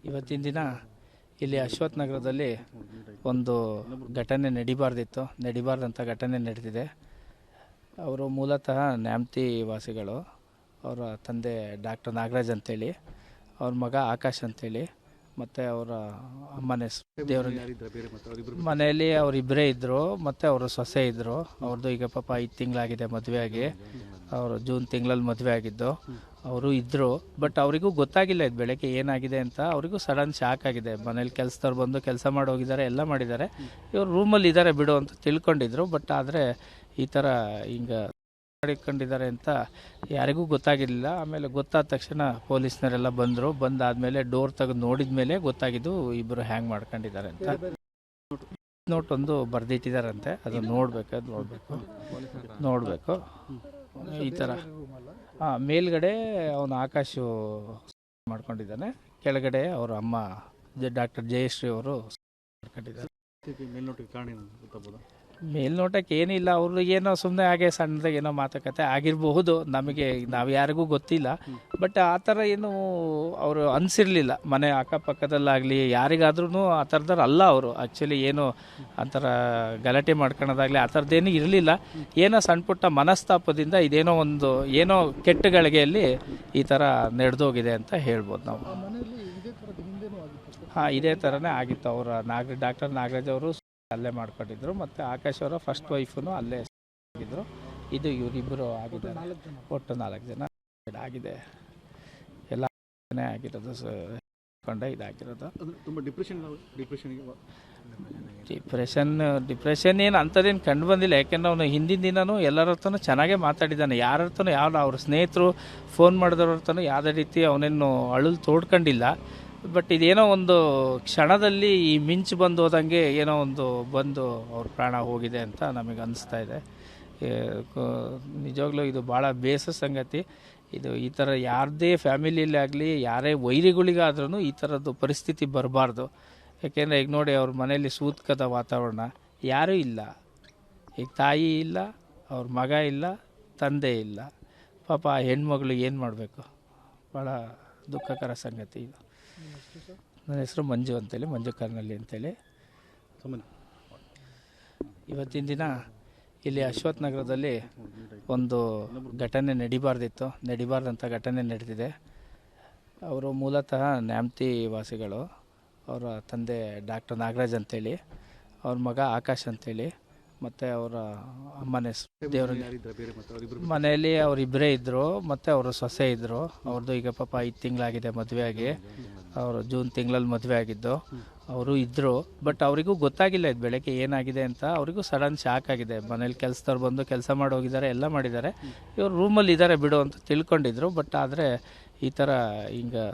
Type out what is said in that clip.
ಇವತ್ತಿನ ದಿನ ಇಲ್ಲಿ ಅಶ್ವಥ್ ನಗರದಲ್ಲಿ ಒಂದು ಘಟನೆ ನಡಿಬಾರ್ದಂಥ ಘಟನೆ ನಡೆದಿದೆ. ಅವರು ಮೂಲತಃ ನ್ಯಾಮತಿ ವಾಸಿಗಳು. ಅವರ ತಂದೆ ಡಾಕ್ಟರ್ ನಾಗರಾಜ್ ಅಂತೇಳಿ, ಅವ್ರ ಮಗ ಆಕಾಶ್ ಅಂತೇಳಿ, ಮತ್ತು ಅವರ ಅಮ್ಮನ ದೇವರಲ್ಲಿ ಮನೆಯಲ್ಲಿ ಅವರಿಬ್ಬರೇ ಇದ್ದರು, ಮತ್ತು ಅವರು ಸೊಸೆ ಇದ್ದರು. ಅವ್ರದ್ದು ಈಗ ಪಾಪ 5 ತಿಂಗಳಾಗಿದೆ ಮದುವೆ ಆಗಿ. ಅವರು ಜೂನ್ ತಿಂಗಳಲ್ಲಿ ಮದುವೆ ಆಗಿದ್ದು. ಅವರು ಇದ್ದರು, ಬಟ್ ಅವರಿಗೂ ಗೊತ್ತಾಗಿಲ್ಲ ಇದು ಬೆಳಗ್ಗೆ ಏನಾಗಿದೆ ಅಂತ. ಅವರಿಗೂ ಸಡನ್ ಶಾಕ್ ಆಗಿದೆ. ಮನೇಲಿ ಕೆಲಸದವ್ರು ಬಂದು ಕೆಲಸ ಮಾಡಿ ಹೋಗಿದ್ದಾರೆ, ಎಲ್ಲ ಮಾಡಿದ್ದಾರೆ. ಇವರು ರೂಮಲ್ಲಿ ಇದ್ದಾರೆ ಬಿಡು ಅಂತ ತಿಳ್ಕೊಂಡಿದ್ರು. ಬಟ್ ಆದರೆ ಈ ಥರ ಹಿಂಗೆ ಮಾಡಿಕೊಂಡಿದ್ದಾರೆ ಅಂತ ಯಾರಿಗೂ ಗೊತ್ತಾಗಿರಲಿಲ್ಲ. ಆಮೇಲೆ ಗೊತ್ತಾದ ತಕ್ಷಣ ಪೊಲೀಸ್ನವರೆಲ್ಲ ಬಂದಾದಮೇಲೆ ಡೋರ್ ತೆಗೆದು ನೋಡಿದ ಮೇಲೆ ಗೊತ್ತಾಗಿದ್ದು ಇಬ್ಬರು ಹ್ಯಾಂಗ್ ಮಾಡ್ಕೊಂಡಿದ್ದಾರೆ ಅಂತ. ನೋಟ್ ಒಂದು ಬರೆದಿಟ್ಟಿದ್ದಾರಂತೆ, ಅದು ನೋಡಬೇಕು ಈ ಥರ. ಮೇಲ್ಗಡೆ ಅವನು ಆಕಾಶು ಮಾಡ್ಕೊಂಡಿದ್ದಾನೆ, ಕೆಳಗಡೆ ಅವ್ರ ಅಮ್ಮ ಡಾಕ್ಟರ್ ಜಯಶ್ರೀ ಅವರು ಮಾಡ್ಕೊಂಡಿದ್ದಾರೆ. ಮೇಲ್ನೋಟಕ್ಕೆ ಏನಿಲ್ಲ, ಅವರು ಏನೋ ಸುಮ್ಮನೆ ಹಾಗೆ ಸಣ್ಣದಾಗಿ ಏನೋ ಮಾತುಕತೆ ಆಗಿರಬಹುದು, ನಮಗೆ ನಾವು ಯಾರಿಗೂ ಗೊತ್ತಿಲ್ಲ. ಬಟ್ ಆ ಥರ ಏನು ಅವರು ಅನಿಸಿರಲಿಲ್ಲ. ಮನೆ ಅಕ್ಕಪಕ್ಕದಲ್ಲಾಗಲಿ ಯಾರಿಗಾದ್ರೂ ಆ ಥರದವ್ರು ಅಲ್ಲ ಅವರು. ಆ್ಯಕ್ಚುಲಿ ಏನು ಆ ಥರ ಗಲಾಟೆ ಮಾಡ್ಕೊಳೋದಾಗಲಿ ಆ ಥರದ್ದೇನು ಇರಲಿಲ್ಲ. ಏನೋ ಸಣ್ಣ ಪುಟ್ಟ ಮನಸ್ತಾಪದಿಂದ ಏನೋ ಕೆಟ್ಟ ಗಳಿಗೆಯಲ್ಲಿ ಈ ಥರ ನಡೆದೋಗಿದೆ ಅಂತ ಹೇಳ್ಬೋದು ನಾವು. ಇದೇ ಥರನೇ ಆಗಿತ್ತು. ಅವರ ಡಾಕ್ಟರ್ ನಾಗರಾಜ್ ಅವರು ಅಲ್ಲೇ ಮಾಡ್ಕೊಂಡಿದ್ರು, ಮತ್ತು ಆಕಾಶ್ ಅವರ ಫಸ್ಟ್ ವೈಫು ಅಲ್ಲೇ ಆಗಿದ್ರು. ಇದು ಇವರಿಬ್ಬರು ಆಗಿದ್ದಾರೆ, ಒಟ್ಟು 4 ಜನ ಆಗಿದೆ. ಎಲ್ಲ ಆಗಿರೋದು ಇದಾಗಿರೋದು. ಡಿಪ್ರೆಷನ್ ಏನು ಅಂಥದ್ದೇನು ಕಂಡು ಬಂದಿಲ್ಲ. ಯಾಕೆಂದ್ರೆ ಅವನು ಹಿಂದಿನ ದಿನವೂ ಎಲ್ಲರ ಹತ್ರನೂ ಚೆನ್ನಾಗೇ ಮಾತಾಡಿದ್ದಾನೆ. ಯಾರ ಹತ್ರನೂ ಅವ್ರ ಸ್ನೇಹಿತರು ಫೋನ್ ಮಾಡಿದವ್ರ ಹತ್ರನೂ ಯಾವುದೇ ರೀತಿ ಅವನೇನು ಅಳಲು ತೋಡ್ಕೊಂಡಿಲ್ಲ. ಬಟ್ ಇದೇನೋ ಒಂದು ಕ್ಷಣದಲ್ಲಿ ಈ ಮಿಂಚು ಬಂದು ಹೋದಂಗೆ ಏನೋ ಒಂದು ಬಂದು ಅವ್ರ ಪ್ರಾಣ ಹೋಗಿದೆ ಅಂತ ನಮಗೆ ಅನಿಸ್ತಾ ಇದೆ. ನಿಜವಾಗ್ಲೂ ಇದು ಭಾಳ ಬೇಸರ ಸಂಗತಿ. ಇದು ಈ ಥರ ಯಾರದೇ ಫ್ಯಾಮಿಲಿಯಲ್ಲಿ ಆಗಲಿ ಯಾರೇ ವೈರಿಗಳಿಗಾದ್ರೂ ಈ ಥರದ್ದು ಪರಿಸ್ಥಿತಿ ಬರಬಾರ್ದು. ಯಾಕೆಂದರೆ ಈಗ ನೋಡಿ, ಅವ್ರ ಮನೆಯಲ್ಲಿ ಸೂತ್ಕದ ವಾತಾವರಣ, ಯಾರೂ ಇಲ್ಲ. ಈಗ ತಾಯಿ ಇಲ್ಲ, ಅವ್ರ ಮಗ ಇಲ್ಲ, ತಂದೆ ಇಲ್ಲ. ಪಾಪ ಆ ಹೆಣ್ಮಗಳು ಏನು ಮಾಡಬೇಕು? ಭಾಳ ದುಃಖಕರ ಸಂಗತಿ ಇದು. ನನ್ನ ಹೆಸರು ಮಂಜು ಅಂತೇಳಿ, ಮಂಜು ಕರ್ನಳ್ಳಿ ಅಂತೇಳಿ. ಇವತ್ತಿನ ದಿನ ಇಲ್ಲಿ ಅಶ್ವಥ್ ನಗರದಲ್ಲಿ ಒಂದು ಘಟನೆ ನಡಿಬಾರ್ದಂಥ ಘಟನೆ ನಡೆದಿದೆ. ಅವರು ಮೂಲತಃ ನ್ಯಾಮತಿ ವಾಸಿಗಳು. ಅವರ ತಂದೆ ಡಾಕ್ಟರ್ ನಾಗರಾಜ್ ಅಂತೇಳಿ, ಅವ್ರ ಮಗ ಆಕಾಶ್ ಅಂತೇಳಿ, ಮತ್ತು ಅವರ ಅಮ್ಮನ ದೇವರಲ್ಲಿ ಮನೆಯಲ್ಲಿ ಅವರಿಬ್ಬರೇ ಇದ್ದರು, ಮತ್ತು ಅವರು ಸೊಸೆ ಇದ್ದರು. ಅವ್ರದ್ದು ಈಗ ಪಾಪ 5 ತಿಂಗಳಾಗಿದೆ ಮದುವೆ ಆಗಿ. ಅವರು ಜೂನ್ ತಿಂಗಳಲ್ಲಿ ಮದುವೆ ಆಗಿದ್ದು. ಅವರು ಇದ್ದರು, ಬಟ್ ಅವರಿಗೂ ಗೊತ್ತಾಗಿಲ್ಲ ಇದು ಬೆಳಗ್ಗೆ ಏನಾಗಿದೆ ಅಂತ. ಅವರಿಗೂ ಸಡನ್ ಶಾಕ್ ಆಗಿದೆ. ಮನೇಲಿ ಕೆಲಸದವ್ರು ಬಂದು ಕೆಲಸ ಮಾಡಿ ಹೋಗಿದ್ದಾರೆ, ಎಲ್ಲ ಮಾಡಿದ್ದಾರೆ. ಇವರು ರೂಮಲ್ಲಿ ಇದ್ದಾರೆ ಬಿಡು ಅಂತ ತಿಳ್ಕೊಂಡಿದ್ರು. ಬಟ್ ಆದರೆ ಈ ಥರ ಹಿಂಗೆ